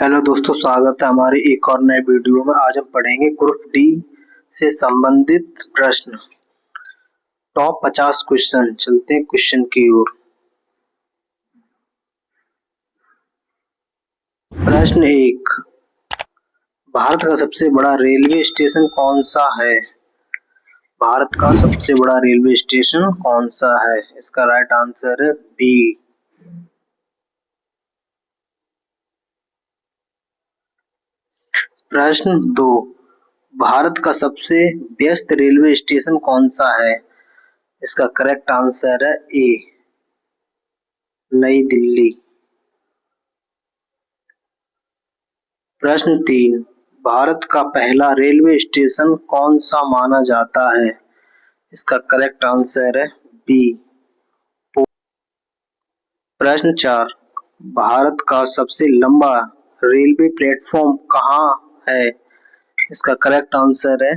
Hello दोस्तों, स्वागत है हमारे एक और नए वीडियो में। आज हम पढ़ेंगे ग्रुप डी से संबंधित प्रश्न। Top 50 question. चलते हैं क्वेश्चन की ओर। प्रश्न 1, भारत का सबसे बड़ा रेलवे स्टेशन कौन सा है? भारत का सबसे बड़ा रेलवे स्टेशन कौन सा है? इसका राइट आंसर है बी। प्रश्न 2, भारत का सबसे व्यस्त रेलवे स्टेशन कौन सा है? इसका करेक्ट आंसर है ए, नई दिल्ली। प्रश्न 3, भारत का पहला रेलवे स्टेशन कौन सा माना जाता है? इसका करेक्ट आंसर है बी। प्रश्न 4, भारत का सबसे लंबा रेलवे प्लेटफॉर्म कहाँ है? इसका करेक्ट आंसर है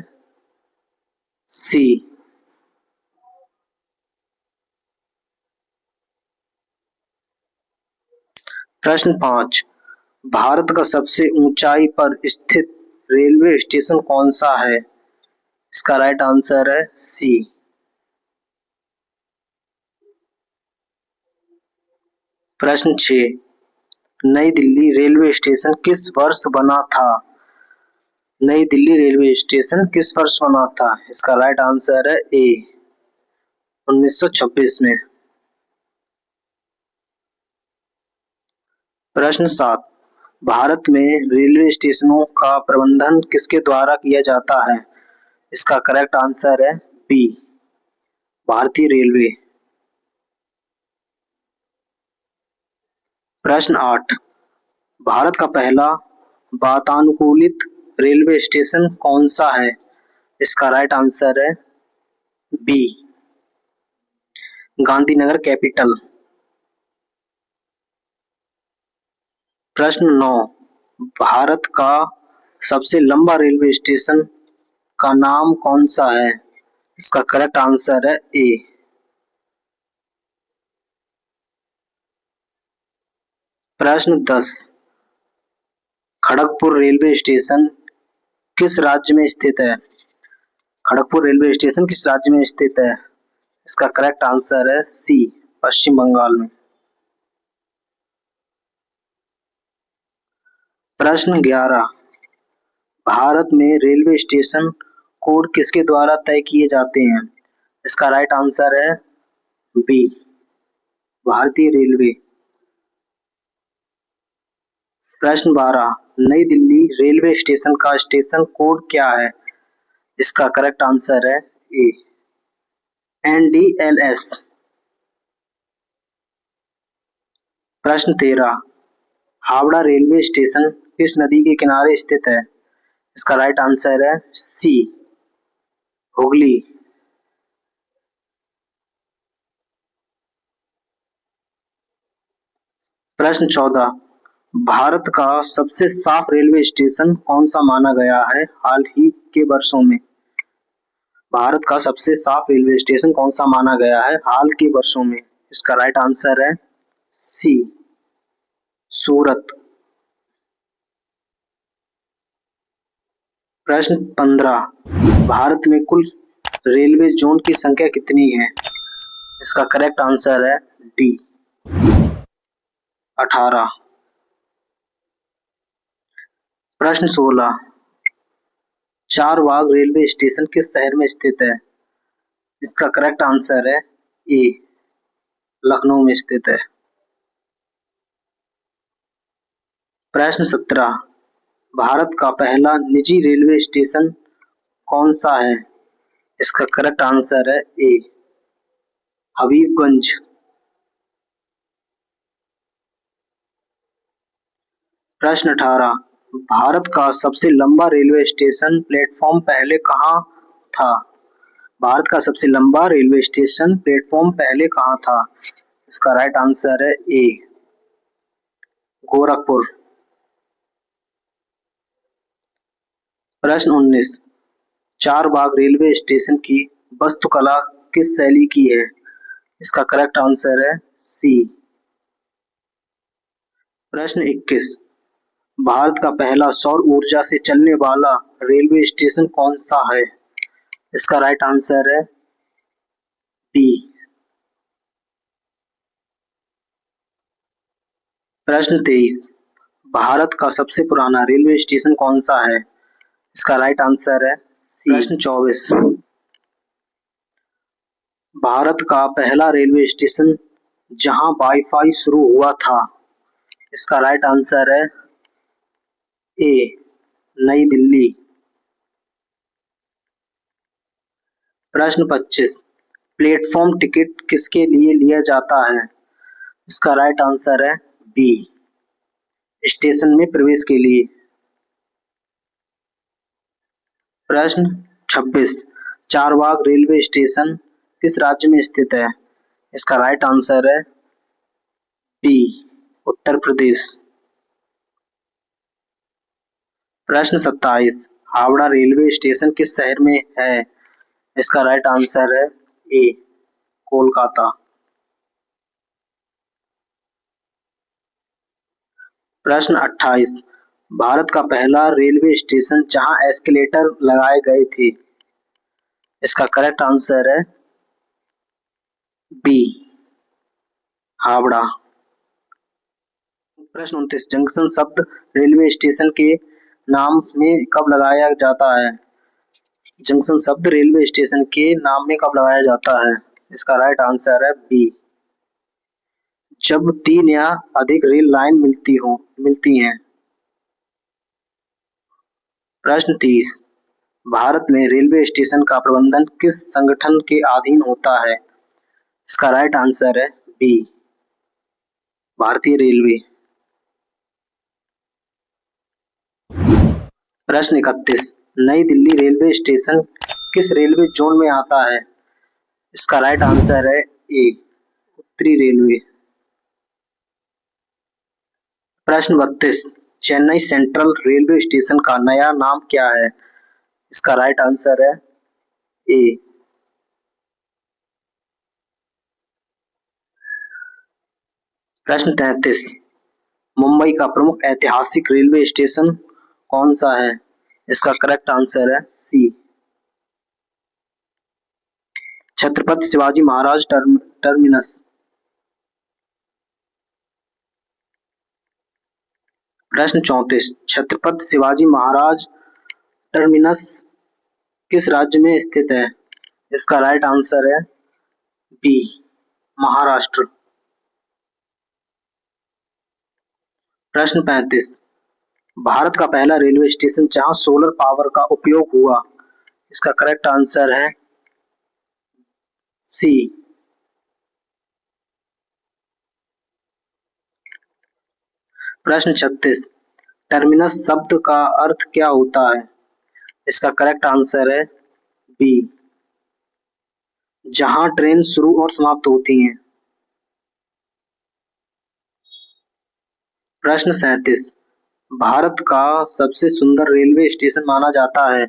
सी। प्रश्न 5, भारत का सबसे ऊंचाई पर स्थित रेलवे स्टेशन कौन सा है? इसका राइट आंसर है सी। प्रश्न 6, नई दिल्ली रेलवे स्टेशन किस वर्ष बना था? नई दिल्ली रेलवे स्टेशन किस वर्ष बना था? इसका राइट आंसर है ए, 1926 में। प्रश्न 7, भारत में रेलवे स्टेशनों का प्रबंधन किसके द्वारा किया जाता है? इसका करेक्ट आंसर है बी, भारतीय रेलवे। प्रश्न 8, भारत का पहला वातानुकूलित रेलवे स्टेशन कौन सा है? इसका राइट आंसर है बी, गांधीनगर कैपिटल। प्रश्न 9, भारत का सबसे लंबा रेलवे स्टेशन का नाम कौन सा है? इसका करेक्ट आंसर है ए। प्रश्न 10, खड़गपुर रेलवे स्टेशन किस राज्य में स्थित है? खड़गपुर रेलवे स्टेशन किस राज्य में स्थित है? इसका करेक्ट आंसर है सी, पश्चिम बंगाल में। प्रश्न 11, भारत में रेलवे स्टेशन कोड किसके द्वारा तय किए जाते हैं? इसका राइट आंसर है बी, भारतीय रेलवे। प्रश्न 12, नई दिल्ली रेलवे स्टेशन का स्टेशन कोड क्या है? इसका करेक्ट आंसर है ए, NDLS। प्रश्न 13, हावड़ा रेलवे स्टेशन किस नदी के किनारे स्थित है? इसका राइट आंसर है सी, हुगली। प्रश्न 14, भारत का सबसे साफ रेलवे स्टेशन कौन सा माना गया है हाल ही के वर्षों में? भारत का सबसे साफ रेलवे स्टेशन कौन सा माना गया है हाल के वर्षों में? इसका राइट आंसर है सी, सूरत। प्रश्न 15, भारत में कुल रेलवे जोन की संख्या कितनी है? इसका करेक्ट आंसर है डी, 18। प्रश्न 16, चार बाग रेलवे स्टेशन किस शहर में स्थित है? इसका करेक्ट आंसर है ए, लखनऊ में स्थित है। प्रश्न 17, भारत का पहला निजी रेलवे स्टेशन कौन सा है? इसका करेक्ट आंसर है ए, हबीबगंज। प्रश्न 18, भारत का सबसे लंबा रेलवे स्टेशन प्लेटफॉर्म पहले कहाँ था? भारत का सबसे लंबा रेलवे स्टेशन प्लेटफॉर्म पहले कहाँ था? इसका राइट आंसर है ए, गोरखपुर। प्रश्न 19, चार बाग रेलवे स्टेशन की वास्तुकला किस शैली की है? इसका करेक्ट आंसर है सी। प्रश्न 21, भारत का पहला सौर ऊर्जा से चलने वाला रेलवे स्टेशन कौन सा है? इसका राइट आंसर है बी। प्रश्न 23। भारत का सबसे पुराना रेलवे स्टेशन कौन सा है? इसका राइट आंसर है सी। प्रश्न 24। भारत का पहला रेलवे स्टेशन जहां वाईफाई शुरू हुआ था, इसका राइट आंसर है ए, नई दिल्ली। प्रश्न 25। प्लेटफॉर्म टिकट किसके लिए लिया जाता है? इसका राइट आंसर है बी, स्टेशन में प्रवेश के लिए। प्रश्न 26। चारबाग रेलवे स्टेशन किस राज्य में स्थित है? इसका राइट आंसर है बी, उत्तर प्रदेश। प्रश्न 27। हावड़ा रेलवे स्टेशन किस शहर में है? इसका राइट आंसर है ए, कोलकाता। प्रश्न 28। भारत का पहला रेलवे स्टेशन जहां एस्केलेटर लगाए गए थे, इसका करेक्ट आंसर है बी, हावड़ा। प्रश्न 29। जंक्शन शब्द रेलवे स्टेशन के नाम में कब लगाया जाता है? जंक्शन शब्द रेलवे स्टेशन के नाम में कब लगाया जाता है? इसका राइट आंसर है बी, जब 3 या अधिक रेल लाइन मिलती हैं। प्रश्न 30। भारत में रेलवे स्टेशन का प्रबंधन किस संगठन के अधीन होता है? इसका राइट आंसर है बी, भारतीय रेलवे। प्रश्न 31। नई दिल्ली रेलवे स्टेशन किस रेलवे जोन में आता है? इसका राइट आंसर है ए, उत्तरी रेलवे। प्रश्न 32। चेन्नई सेंट्रल रेलवे स्टेशन का नया नाम क्या है? इसका राइट आंसर है ए। प्रश्न 33। मुंबई का प्रमुख ऐतिहासिक रेलवे स्टेशन कौन सा है? इसका करेक्ट आंसर है सी, छत्रपति शिवाजी महाराज टर्मिनस। प्रश्न 34। छत्रपति शिवाजी महाराज टर्मिनस किस राज्य में स्थित है? इसका राइट आंसर है बी, महाराष्ट्र। प्रश्न 35। भारत का पहला रेलवे स्टेशन जहां सोलर पावर का उपयोग हुआ, इसका करेक्ट आंसर है सी। प्रश्न 36। टर्मिनस शब्द का अर्थ क्या होता है? इसका करेक्ट आंसर है बी, जहां ट्रेन शुरू और समाप्त होती हैं। प्रश्न 37। भारत का सबसे सुंदर रेलवे स्टेशन माना जाता है,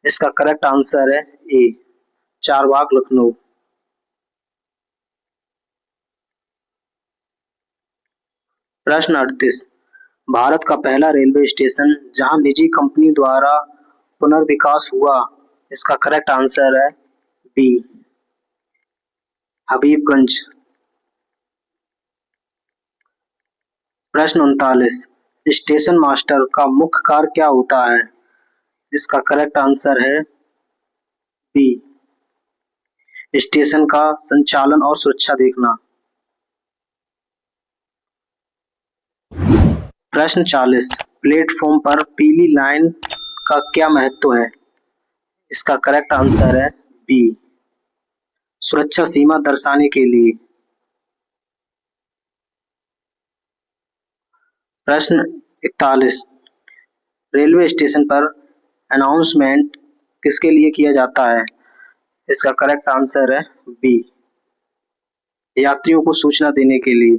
इसका करेक्ट आंसर है ए, चारबाग लखनऊ। प्रश्न 38। भारत का पहला रेलवे स्टेशन जहां निजी कंपनी द्वारा पुनर्विकास हुआ, इसका करेक्ट आंसर है बी, हबीबगंज। प्रश्न 39। स्टेशन मास्टर का मुख्य कार्य क्या होता है? इसका करेक्ट आंसर है बी, स्टेशन का संचालन और सुरक्षा देखना। प्रश्न 40। प्लेटफॉर्म पर पीली लाइन का क्या महत्व है? इसका करेक्ट आंसर है बी, सुरक्षा सीमा दर्शाने के लिए। प्रश्न 41। रेलवे स्टेशन पर अनाउंसमेंट किसके लिए किया जाता है? इसका करेक्ट आंसर है बी, यात्रियों को सूचना देने के लिए।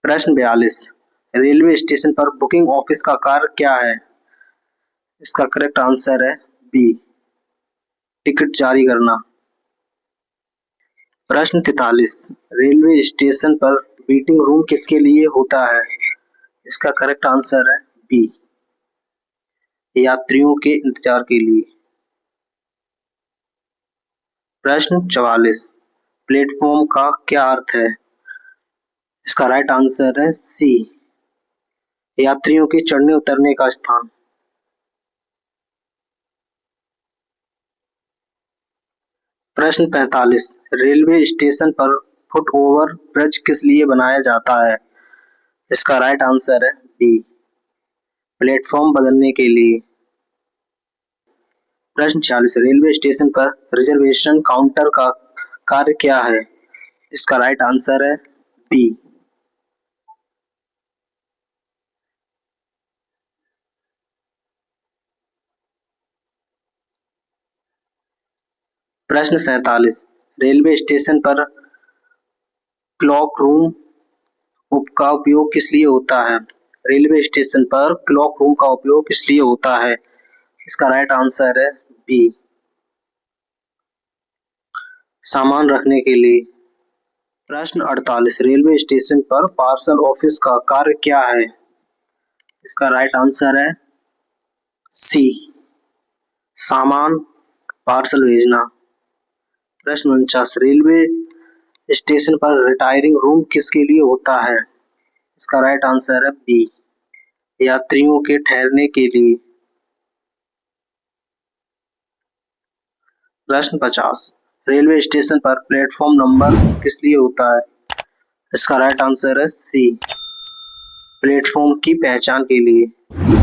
प्रश्न 42। रेलवे स्टेशन पर बुकिंग ऑफिस का कार्य क्या है? इसका करेक्ट आंसर है बी, टिकट जारी करना। प्रश्न 43। रेलवे स्टेशन पर वेटिंग रूम किसके लिए होता है? इसका करेक्ट आंसर है बी, यात्रियों के इंतजार के लिए। प्रश्न 44, प्लेटफॉर्म का क्या अर्थ है? इसका राइट आंसर है सी, यात्रियों के चढ़ने उतरने का स्थान। प्रश्न 45, रेलवे स्टेशन पर फुट ओवर ब्रिज किस लिए बनाया जाता है? इसका राइट आंसर है बी, प्लेटफॉर्म बदलने के लिए। प्रश्न 46, रेलवे स्टेशन पर रिजर्वेशन काउंटर का कार्य क्या है? इसका राइट आंसर है बी। प्रश्न 47, रेलवे स्टेशन पर क्लॉक रूम का उपयोग किस लिए होता है? रेलवे स्टेशन पर क्लॉक रूम का उपयोग किस लिए होता है? इसका राइट आंसर है बी, सामान रखने के लिए। प्रश्न 48, रेलवे स्टेशन पर पार्सल ऑफिस का कार्य क्या है? इसका राइट आंसर है सी, सामान पार्सल भेजना। प्रश्न 49, रेलवे स्टेशन पर रिटायरिंग रूम किसके लिए होता है? इसका राइट आंसर है बी, यात्रियों के ठहरने के लिए। प्रश्न 50, रेलवे स्टेशन पर प्लेटफॉर्म नंबर किस लिए होता है? इसका राइट आंसर है सी, प्लेटफॉर्म की पहचान के लिए।